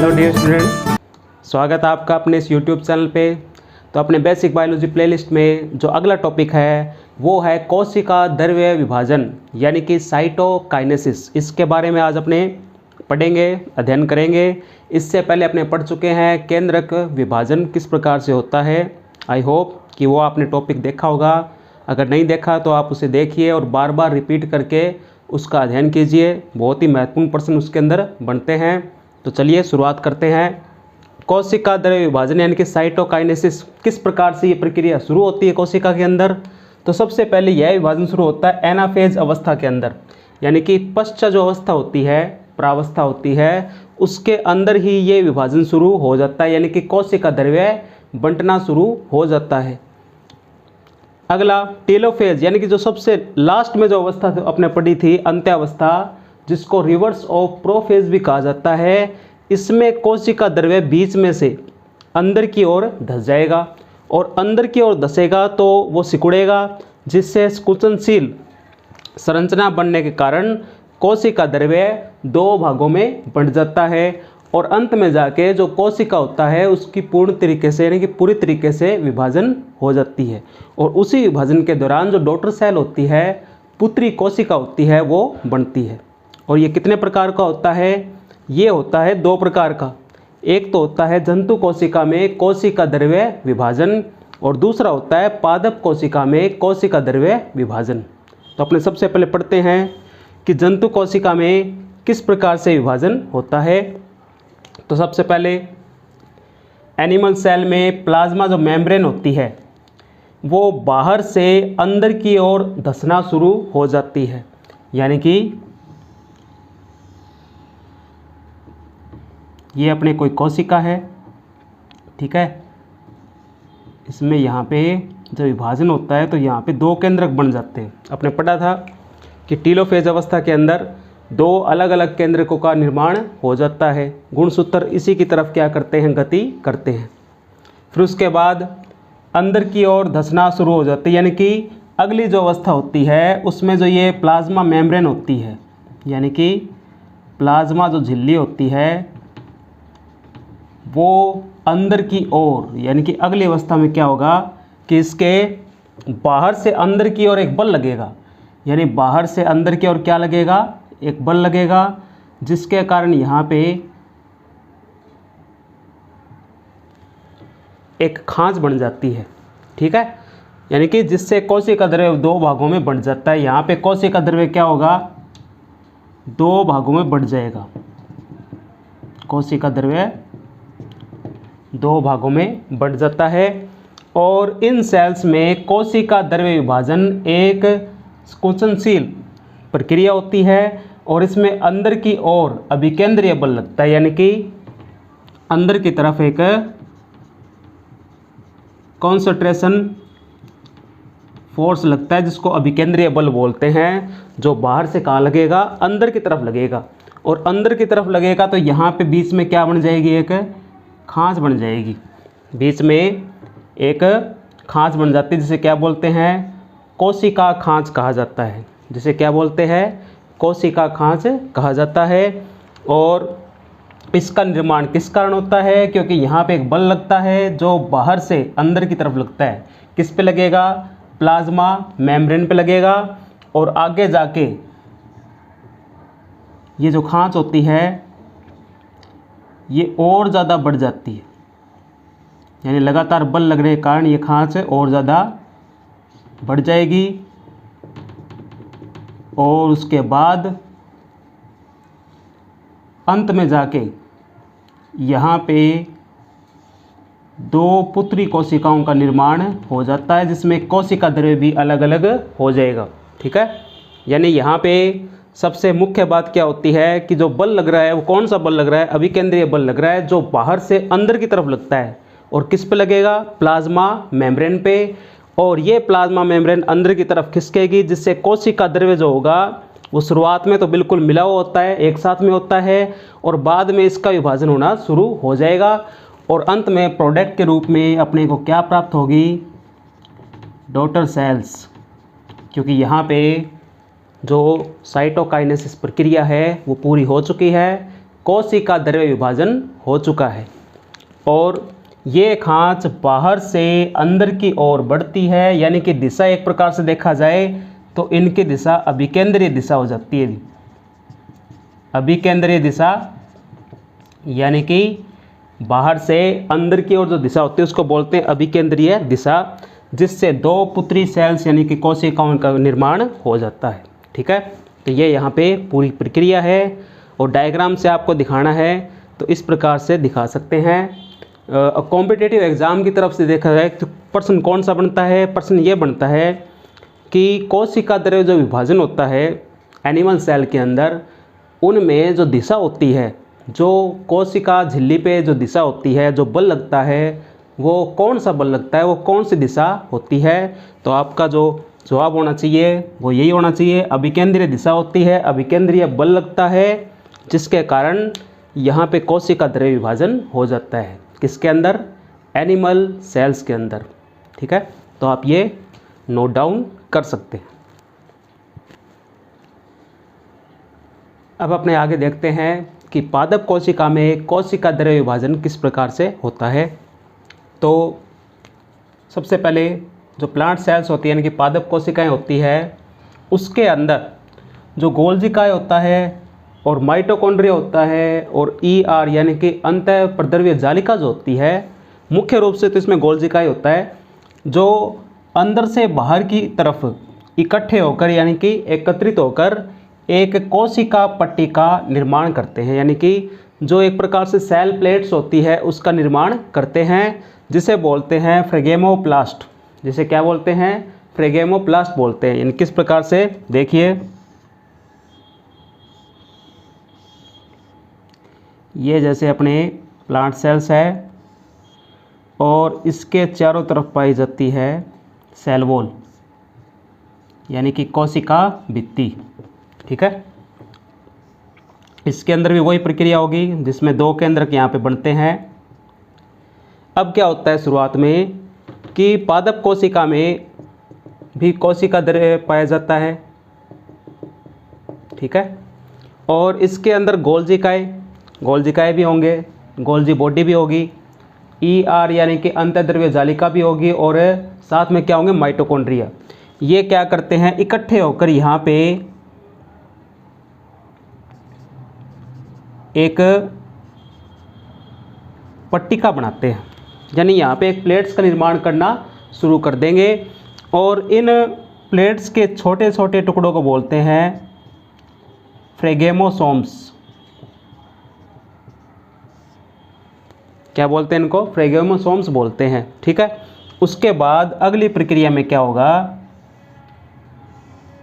Hello dear student, स्वागत है आपका अपने इस यूट्यूब चैनल पे। तो अपने बेसिक बायोलॉजी प्लेलिस्ट में जो अगला टॉपिक है वो है कोशिका द्रव्य विभाजन यानी कि साइटोकाइनेसिस। इसके बारे में आज अपने पढ़ेंगे, अध्ययन करेंगे। इससे पहले अपने पढ़ चुके हैं केंद्रक विभाजन किस प्रकार से होता है। आई होप कि वो आपने टॉपिक देखा होगा। अगर नहीं देखा तो आप उसे देखिए और बार बार रिपीट करके उसका अध्ययन कीजिए। बहुत ही महत्वपूर्ण प्रश्न उसके अंदर बनते हैं। तो चलिए शुरुआत करते हैं। कोशिका द्रव्य विभाजन यानी कि साइटोकाइनेसिस, किस प्रकार से ये प्रक्रिया शुरू होती है कोशिका के अंदर। तो सबसे पहले यह विभाजन शुरू होता है एनाफेज अवस्था के अंदर, यानी कि पश्चात जो अवस्था होती है, प्रावस्था होती है, उसके अंदर ही ये विभाजन शुरू हो जाता है, यानी कि कोशिका द्रव्य बंटना शुरू हो जाता है। अगला टेलोफेज यानी कि जो सबसे लास्ट में जो अवस्था अपने पढ़ी थी, अंत्यावस्था, जिसको रिवर्स ऑफ प्रोफेज भी कहा जाता है। इसमें कोशिका द्रव्य बीच में से अंदर की ओर धंस जाएगा और अंदर की ओर धंसेगा तो वो सिकुड़ेगा, जिससे संकुचनशील संरचना बनने के कारण कोशिका द्रव्य दो भागों में बंट जाता है और अंत में जाके जो कोशिका होता है उसकी पूर्ण तरीके से यानी कि पूरी तरीके से विभाजन हो जाती है। और उसी विभाजन के दौरान जो डॉटर सेल होती है, पुत्री कोशिका होती है, वो बनती है। और ये कितने प्रकार का होता है? ये होता है दो प्रकार का। एक तो होता है जंतु कोशिका में कोशिका द्रव्य विभाजन और दूसरा होता है पादप कोशिका में कोशिका द्रव्य विभाजन। तो अपने सबसे पहले पढ़ते हैं कि जंतु कोशिका में किस प्रकार से विभाजन होता है। तो सबसे पहले एनिमल सेल में प्लाज्मा जो मेम्ब्रेन होती है वो बाहर से अंदर की ओर धंसना शुरू हो जाती है, यानी कि ये अपने कोई कोशिका है, ठीक है। इसमें यहाँ पे जब विभाजन होता है तो यहाँ पे दो केंद्रक बन जाते हैं। अपने पढ़ा था कि टेलोफेज अवस्था के अंदर दो अलग अलग केंद्रकों का निर्माण हो जाता है। गुणसूत्र इसी की तरफ क्या करते हैं? गति करते हैं। फिर उसके बाद अंदर की ओर धंसना शुरू हो जाती है, यानी कि अगली जो अवस्था होती है उसमें जो ये प्लाज्मा मेम्ब्रेन होती है, यानी कि प्लाज्मा जो झिल्ली होती है वो अंदर की ओर, यानी कि अगली अवस्था में क्या होगा कि इसके बाहर से अंदर की ओर एक बल लगेगा, यानी बाहर से अंदर की ओर क्या लगेगा? एक बल लगेगा, जिसके कारण यहाँ पे एक खांच बन जाती है, ठीक है। यानी कि जिससे कोशिका द्रव्य दो भागों में बंट जाता है। यहाँ पे कोशिका द्रव्य क्या होगा? दो भागों में बंट जाएगा। कोशिका द्रव्य दो भागों में बंट जाता है और इन सेल्स में कोशिका द्रव्य विभाजन एक संकुचनशील प्रक्रिया होती है और इसमें अंदर की ओर अभिकेंद्रीय बल लगता है, यानी कि अंदर की तरफ एक कॉन्सेंट्रेशन फोर्स लगता है, जिसको अभिकेंद्रीय बल बोलते हैं, जो बाहर से कहाँ लगेगा? अंदर की तरफ लगेगा। और अंदर की तरफ लगेगा तो यहाँ पे बीच में क्या बन जाएगी? एक खांच बन जाएगी। बीच में एक खांच बन जाती है, जिसे क्या बोलते हैं? कोशिका खांच कहा जाता है। जिसे क्या बोलते हैं? कोशिका खांच कहा जाता है। और इसका निर्माण किस कारण होता है? क्योंकि यहाँ पे एक बल लगता है जो बाहर से अंदर की तरफ लगता है। किस पे लगेगा? प्लाज्मा मेम्ब्रेन पे लगेगा और आगे जाके ये जो खांच होती है ये और ज़्यादा बढ़ जाती है, यानी लगातार बल लगने के कारण ये खांच और ज़्यादा बढ़ जाएगी। और उसके बाद अंत में जाके यहाँ पे दो पुत्री कोशिकाओं का निर्माण हो जाता है, जिसमें कोशिका द्रव्य भी अलग अलग हो जाएगा, ठीक है। यानी यहाँ पे सबसे मुख्य बात क्या होती है कि जो बल लग रहा है वो कौन सा बल लग रहा है? अभिकेंद्रीय बल लग रहा है, जो बाहर से अंदर की तरफ लगता है। और किस पे लगेगा? प्लाज्मा मेम्ब्रेन पे। और ये प्लाज्मा मेम्ब्रेन अंदर की तरफ खिसकेगी, जिससे कोशिका द्रव्य जो होगा वो शुरुआत में तो बिल्कुल मिला हुआ होता है, एक साथ में होता है, और बाद में इसका विभाजन होना शुरू हो जाएगा और अंत में प्रोडक्ट के रूप में अपने को क्या प्राप्त होगी? Daughter cells. क्योंकि यहाँ पे जो साइटोकाइनेसिस प्रक्रिया है वो पूरी हो चुकी है। कोशिका द्रव्य विभाजन हो चुका है और ये खांच बाहर से अंदर की ओर बढ़ती है, यानी कि दिशा एक प्रकार से देखा जाए तो इनकी दिशा अभिकेंद्रीय दिशा हो जाती है। अभिकेंद्रीय दिशा यानी कि बाहर से अंदर की ओर जो दिशा होती है उसको बोलते हैं अभिकेंद्रीय दिशा, जिससे दो पुत्री सेल्स यानी कि कोशिकाओं का निर्माण हो जाता है। ठीक है, तो ये यहाँ पे पूरी प्रक्रिया है और डायग्राम से आपको दिखाना है तो इस प्रकार से दिखा सकते हैं। कॉम्पिटिटिव एग्ज़ाम की तरफ से देखा जाए तो प्रश्न कौन सा बनता है, प्रश्न ये बनता है कि कोशिका द्रव्य जो विभाजन होता है एनिमल सेल के अंदर, उनमें जो दिशा होती है, जो कोशिका झिल्ली पे जो दिशा होती है, जो बल लगता है, वो कौन सा बल लगता है, वो कौन सी दिशा होती है। तो आपका जो जवाब होना चाहिए वो यही होना चाहिए, अभिकेंद्रीय दिशा होती है, अभिकेंद्रीय बल लगता है, जिसके कारण यहाँ पे कोशिका द्रव्य विभाजन हो जाता है। किसके अंदर? एनिमल सेल्स के अंदर। ठीक है, तो आप ये नोट डाउन कर सकते हैं। अब अपने आगे देखते हैं कि पादप कोशिका में कोशिका द्रव्य विभाजन किस प्रकार से होता है। तो सबसे पहले जो प्लांट सेल्स होती है यानी कि पादप कोशिकाएं होती है, उसके अंदर जो गोल्जिकाएं होता है और माइटोकॉन्ड्रिया होता है और ER यानी कि अंतःप्रद्रव्य जालिका जो होती है, मुख्य रूप से तो इसमें गोल्जिकाएं होता है जो अंदर से बाहर की तरफ इकट्ठे होकर यानी कि एकत्रित होकर एक कोशिका पट्टी का निर्माण करते हैं, यानी कि जो एक प्रकार से सेल प्लेट्स होती है उसका निर्माण करते हैं, जिसे बोलते हैं फ्रेगेमोप्लास्ट। जिसे क्या बोलते हैं? फ्रेगेमोप्लास्ट बोलते हैं। यानी किस प्रकार से, देखिए ये जैसे अपने प्लांट सेल्स है और इसके चारों तरफ पाई जाती है सेल वॉल यानी कि कोशिका भित्ति। ठीक है, इसके अंदर भी वही प्रक्रिया होगी जिसमें दो केंद्रक यहाँ पे बनते हैं। अब क्या होता है शुरुआत में कि पादप कोशिका में भी कोशिका द्रव्य पाया जाता है। ठीक है, और इसके अंदर गोल्जिकाएँ भी होंगे, गोल्जी बॉडी भी होगी, ER यानी कि अंतःद्रव्य जालिका भी होगी और साथ में क्या होंगे? माइटोकॉन्ड्रिया। ये क्या करते हैं? इकट्ठे होकर यहाँ पे एक पट्टिका बनाते हैं, यानी यहाँ पे एक प्लेट्स का निर्माण करना शुरू कर देंगे और इन प्लेट्स के छोटे छोटे टुकड़ों को बोलते हैं फ्रेगेमोसोम्स। क्या बोलते हैं इनको? फ्रेगेमोसोम्स बोलते हैं। ठीक है, उसके बाद अगली प्रक्रिया में क्या होगा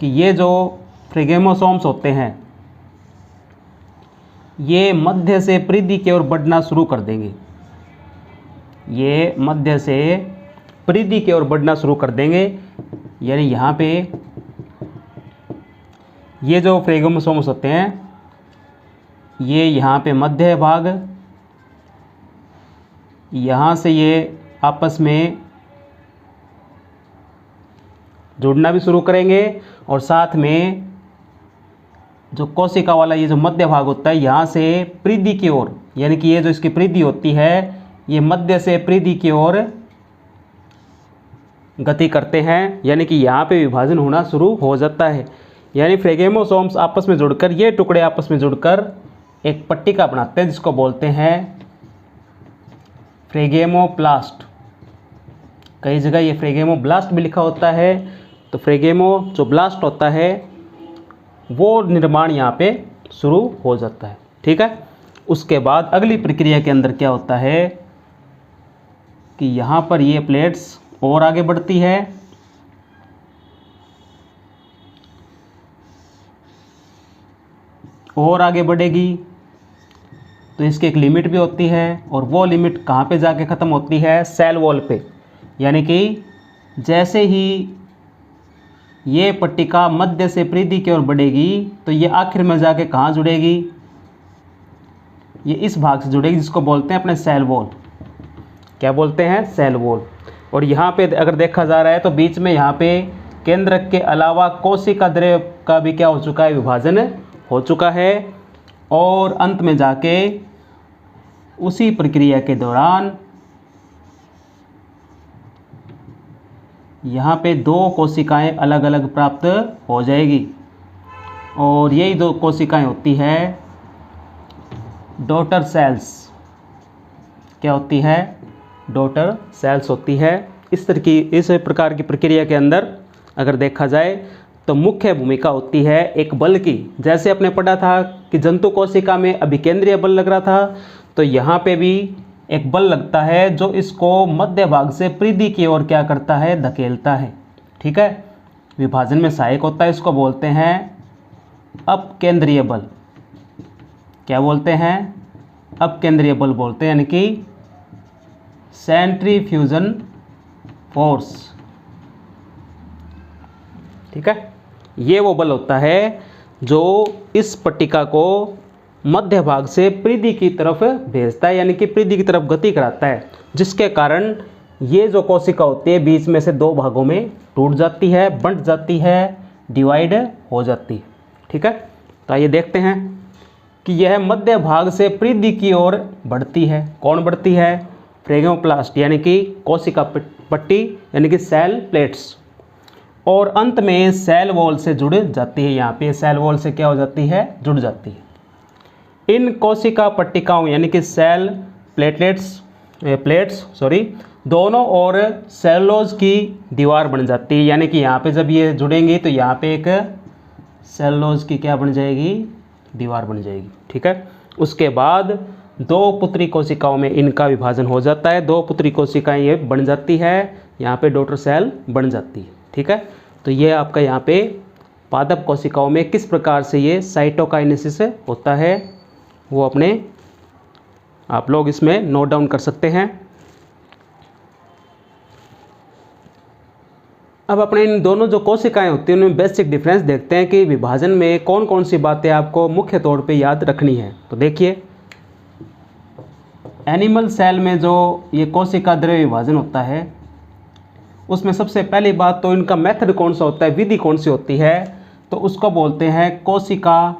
कि ये जो फ्रेगेमोसोम्स होते हैं ये मध्य से परिधि की ओर बढ़ना शुरू कर देंगे। ये मध्य से परिधि की ओर बढ़ना शुरू कर देंगे, यानी यहाँ पे ये जो फ्रेगेमोसोम्स होते हैं ये यहाँ पे मध्य भाग, यहाँ से ये आपस में जुड़ना भी शुरू करेंगे और साथ में जो कोशिका वाला ये जो मध्य भाग होता है यहाँ से परिधि की ओर, यानी कि ये जो इसकी परिधि होती है ये मध्य से परिधि की ओर गति करते हैं, यानी कि यहाँ पे विभाजन होना शुरू हो जाता है। यानी फ्रेगेमोसोम्स आपस में जुड़कर, ये टुकड़े आपस में जुड़कर एक पट्टिका बनाते हैं जिसको बोलते हैं फ्रेगेमोप्लास्ट। कई जगह ये फ्रेगेमोब्लास्ट भी लिखा होता है, तो फ्रेगेमो जो ब्लास्ट होता है वो निर्माण यहाँ पे शुरू हो जाता है। ठीक है, उसके बाद अगली प्रक्रिया के अंदर क्या होता है कि यहाँ पर ये प्लेट्स और आगे बढ़ती है और आगे बढ़ेगी, तो इसकी एक लिमिट भी होती है और वो लिमिट कहाँ पे जाके ख़त्म होती है? सेल वॉल पे। यानी कि जैसे ही ये पट्टिका मध्य से परिधि की ओर बढ़ेगी तो ये आखिर में जाके कहाँ जुड़ेगी? ये इस भाग से जुड़ेगी जिसको बोलते हैं अपने सेल वॉल। क्या बोलते हैं? Cell wall. और यहाँ पे अगर देखा जा रहा है तो बीच में यहाँ पे केंद्रक के अलावा कोशिका द्रव्य का भी क्या हो चुका है? विभाजन हो चुका है। और अंत में जाके उसी प्रक्रिया के दौरान यहाँ पे 2 कोशिकाएं अलग अलग प्राप्त हो जाएगी और यही 2 कोशिकाएं होती है डॉटर सेल्स। क्या होती है? डॉटर सेल्स होती है। इस प्रकार की प्रक्रिया के अंदर अगर देखा जाए तो मुख्य भूमिका होती है एक बल की। जैसे अपने पढ़ा था कि जंतु कोशिका में अभिकेंद्रीय बल लग रहा था, तो यहाँ पे भी एक बल लगता है जो इसको मध्य भाग से परिधि की ओर क्या करता है? धकेलता है। ठीक है, विभाजन में सहायक होता है। इसको बोलते हैं अपकेंद्रीय बल। क्या बोलते हैं? अपकेंद्रीय बल बोलते हैं, यानी कि सेंट्रीफ्यूजन फोर्स। ठीक है, ये वो बल होता है जो इस पट्टिका को मध्य भाग से परिधि की तरफ भेजता है, यानी कि परिधि की तरफ गति कराता है, जिसके कारण ये जो कोशिका होती है बीच में से 2 भागों में टूट जाती है, बंट जाती है, डिवाइड हो जाती है। ठीक है, तो आइए देखते हैं कि यह मध्य भाग से परिधि की ओर बढ़ती है। कौन बढ़ती है? फ्रेगोप्लास्ट, यानी कि कोशिका पट्टी, यानी कि सेल प्लेट्स, और अंत में सेल वॉल से जुड़ जाती है। यहाँ पे सेल वॉल से क्या हो जाती है? जुड़ जाती है। इन कोशिका पट्टिकाओं यानी कि सेल प्लेट्स दोनों ओर सेलुलोज की दीवार बन जाती है, यानी कि यहाँ पे जब ये जुड़ेंगी तो यहाँ पे एक सेलुलोज की क्या बन जाएगी? दीवार बन जाएगी। ठीक है, उसके बाद 2 पुत्री कोशिकाओं में इनका विभाजन हो जाता है। 2 पुत्री कोशिकाएं ये बन जाती है, यहाँ पे डॉटर सेल बन जाती है। ठीक है, तो ये आपका यहाँ पे पादप कोशिकाओं में किस प्रकार से ये साइटोकाइनेसिस होता है वो आप लोग इसमें नोट डाउन कर सकते हैं। अब अपने इन दोनों जो कोशिकाएं होती हैं उनमें बेसिक डिफरेंस देखते हैं कि विभाजन में कौन कौन सी बातें आपको मुख्य तौर पे याद रखनी है। तो देखिए, एनिमल सेल में जो ये कोशिका द्रव्य विभाजन होता है उसमें सबसे पहली बात तो इनका मेथड कौन सा होता है, विधि कौन सी होती है, तो उसको बोलते हैं कोशिका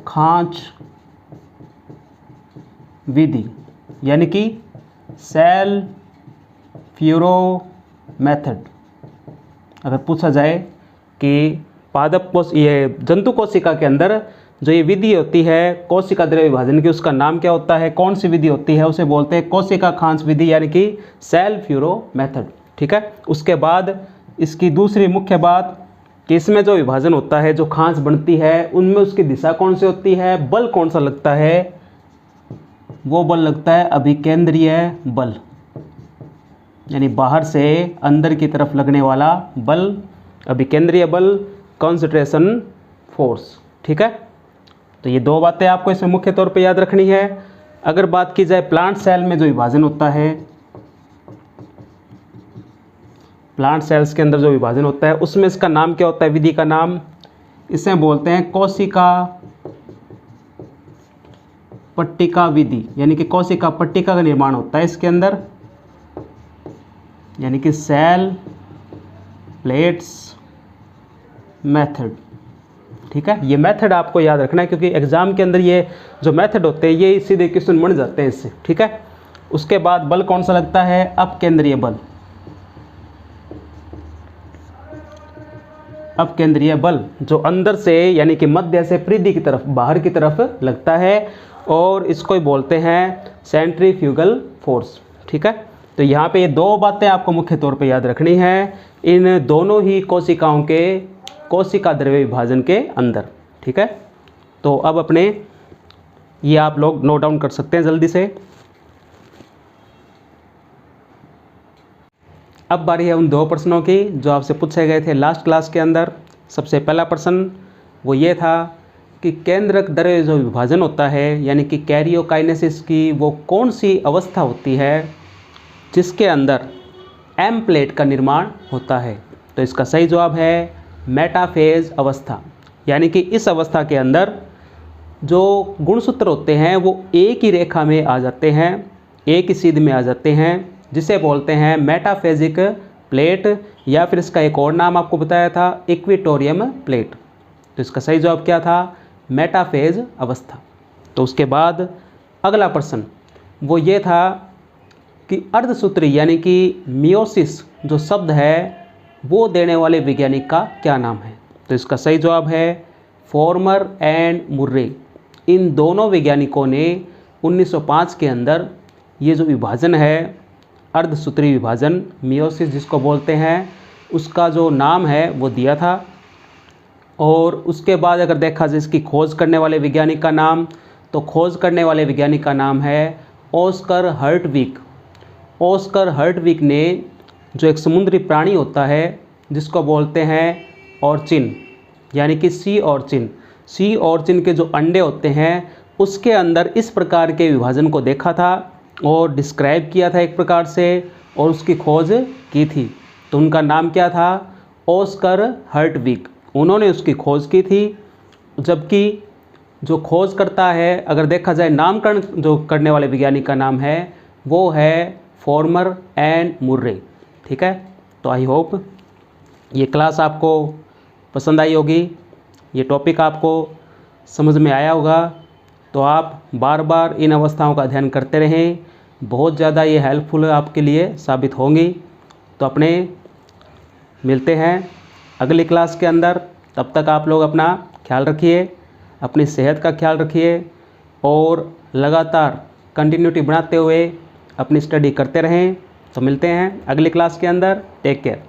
खांच विधि, यानी कि सेल फ्यूरो मेथड। अगर पूछा जाए कि ये जंतु कोशिका के अंदर जो ये विधि होती है कोशिका द्रव्य विभाजन की, उसका नाम क्या होता है, कौन सी विधि होती है, उसे बोलते हैं कोशिका खांच विधि, यानी कि सेल फ्यूरो मेथड। ठीक है, उसके बाद इसकी दूसरी मुख्य बात कि इसमें जो विभाजन होता है, जो खांच बनती है, उनमें उसकी दिशा कौन सी होती है, बल कौन सा लगता है, वो बल लगता है अभिकेंद्रीय बल, यानी बाहर से अंदर की तरफ लगने वाला बल, अभिकेंद्रीय बल, कंसंट्रेशन फोर्स। ठीक है, तो ये 2 बातें आपको इसमें मुख्य तौर पे याद रखनी है। अगर बात की जाए प्लांट सेल में जो विभाजन होता है, प्लांट सेल्स के अंदर जो विभाजन होता है उसमें इसका नाम क्या होता है, विधि का नाम, इसे बोलते हैं कोशिका पट्टिका विधि, यानी कि कोशिका पट्टिका का निर्माण होता है इसके अंदर, यानी कि सेल प्लेट्स मेथड। ठीक है, ये मेथड आपको याद रखना है क्योंकि एग्जाम के अंदर ये जो मेथड होते हैं ये सीधे क्वेश्चन बन जाते हैं इससे। ठीक है, उसके बाद बल कौन सा लगता है, अपकेंद्रीय बल। अपकेंद्रीय बल जो अंदर से यानी कि मध्य से परिधि की तरफ, बाहर की तरफ लगता है, और इसको ही बोलते हैं सेंट्रीफ्यूगल फोर्स। ठीक है, तो यहाँ पे ये 2 बातें आपको मुख्य तौर पे याद रखनी है इन दोनों ही कोशिकाओं के कोशिका द्रव्य विभाजन के अंदर। ठीक है, तो अब अपने ये आप लोग नोट डाउन कर सकते हैं जल्दी से। अब बारी है उन 2 प्रश्नों की जो आपसे पूछे गए थे लास्ट क्लास के अंदर। सबसे पहला प्रश्न वो ये था कि केंद्रक द्रव्य जो विभाजन होता है यानी कि कैरियोकाइनेसिस की वो कौन सी अवस्था होती है जिसके अंदर एम प्लेट का निर्माण होता है। तो इसका सही जवाब है मेटाफेज अवस्था, यानी कि इस अवस्था के अंदर जो गुणसूत्र होते हैं वो एक ही रेखा में आ जाते हैं, एक ही सीध में आ जाते हैं, जिसे बोलते हैं मेटाफेजिक प्लेट, या फिर इसका एक और नाम आपको बताया था इक्वेटोरियम प्लेट। तो इसका सही जवाब क्या था, मेटाफेज अवस्था। तो उसके बाद अगला प्रश्न वो ये था कि अर्धसूत्री यानी कि मियोसिस जो शब्द है वो देने वाले वैज्ञानिक का क्या नाम है? तो इसका सही जवाब है फॉर्मर एंड मुर्रे। इन दोनों वैज्ञानिकों ने 1905 के अंदर ये जो विभाजन है अर्धसूत्री विभाजन मियोसिस जिसको बोलते हैं उसका जो नाम है वो दिया था। और उसके बाद अगर देखा जाए इसकी खोज करने वाले वैज्ञानिक का नाम, तो खोज करने वाले वैज्ञानिक का नाम है ऑस्कर हर्टविग। ऑस्कर हर्टविग ने जो एक समुद्री प्राणी होता है जिसको बोलते हैं ऑर्चिन यानी कि सी ऑर्चिन के जो अंडे होते हैं उसके अंदर इस प्रकार के विभाजन को देखा था और डिस्क्राइब किया था एक प्रकार से और उसकी खोज की थी। तो उनका नाम क्या था? ऑस्कर हर्टविग। उन्होंने उसकी खोज की थी। जबकि जो खोज करता है अगर देखा जाए नामकरण जो करने वाले वैज्ञानिक का नाम है वो है फॉर्मर एंड मुर्रे। ठीक है, तो आई होप ये क्लास आपको पसंद आई होगी, ये टॉपिक आपको समझ में आया होगा। तो आप बार बार इन अवस्थाओं का अध्ययन करते रहें, बहुत ज़्यादा ये हेल्पफुल आपके लिए साबित होंगी। तो अपने मिलते हैं अगली क्लास के अंदर। तब तक आप लोग अपना ख्याल रखिए, अपनी सेहत का ख्याल रखिए और लगातार कंटिन्यूटी बनाते हुए अपनी स्टडी करते रहें। तो मिलते हैं अगली क्लास के अंदर। Take care.